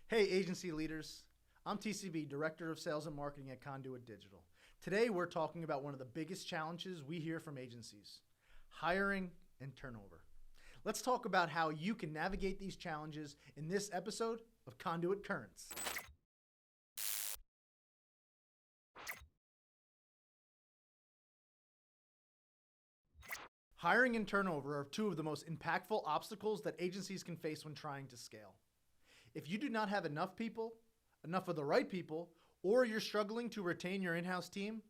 Hey, agency leaders. I'm TCB, Director of Sales and Marketing at CONDUIT Digital. Today, we're talking about one of the biggest challenges we hear from agencies, hiring and turnover. Let's talk about how you can navigate these challenges in this episode of Conduit Currents. Hiring and turnover are two of the most impactful obstacles that agencies can face when trying to scale. If you do not have enough people, enough of the right people, or you're struggling to retain your in-house team,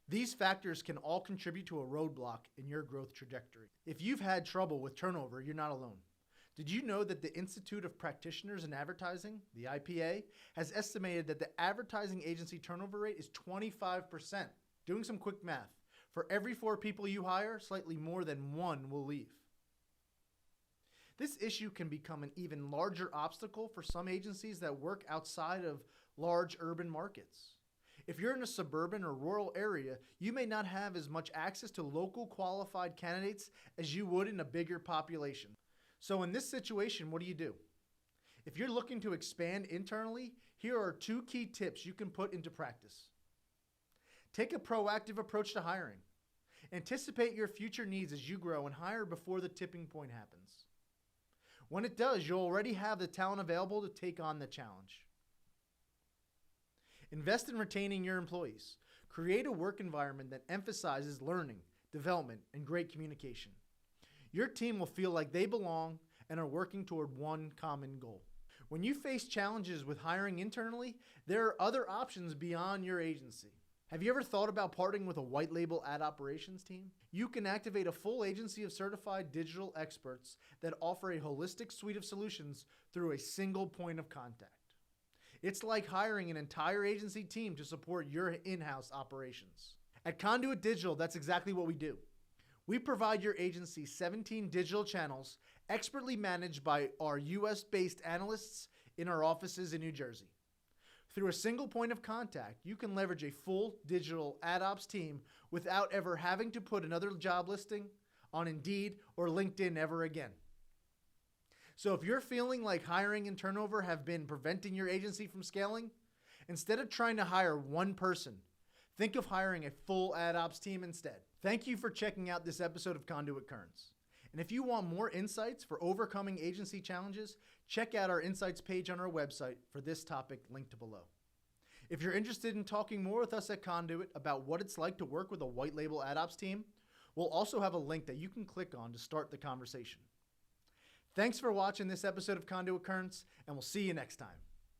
these factors can all contribute to a roadblock in your growth trajectory. If you've had trouble with turnover, you're not alone. Did you know that the Institute of Practitioners in Advertising, the IPA, has estimated that the advertising agency turnover rate is 25%? Doing some quick math, for every 4 people you hire, slightly more than 1 will leave. This issue can become an even larger obstacle for some agencies that work outside of large urban markets. If you're in a suburban or rural area, you may not have as much access to local qualified candidates as you would in a bigger population. So in this situation, what do? If you're looking to expand internally, here are 2 key tips you can put into practice. Take a proactive approach to hiring. Anticipate your future needs as you grow and hire before the tipping point happens. When it does, you'll already have the talent available to take on the challenge. Invest in retaining your employees. Create a work environment that emphasizes learning, development, and great communication. Your team will feel like they belong and are working toward one common goal. When you face challenges with hiring internally, there are other options beyond your agency. Have you ever thought about partnering with a white label ad operations team? You can activate a full agency of certified digital experts that offer a holistic suite of solutions through a single point of contact. It's like hiring an entire agency team to support your in-house operations. At Conduit Digital, that's exactly what we do. We provide your agency 17 digital channels expertly managed by our US-based analysts in our offices in New Jersey. Through a single point of contact, you can leverage a full digital ad ops team without ever having to put another job listing on Indeed or LinkedIn ever again. So if you're feeling like hiring and turnover have been preventing your agency from scaling, instead of trying to hire one person, think of hiring a full ad ops team instead. Thank you for checking out this episode of Conduit Currents. And if you want more insights for overcoming agency challenges, check out our insights page on our website for this topic linked below. If you're interested in talking more with us at Conduit about what it's like to work with a white label ad ops team, we'll also have a link that you can click on to start the conversation. Thanks for watching this episode of Conduit Currents, and we'll see you next time.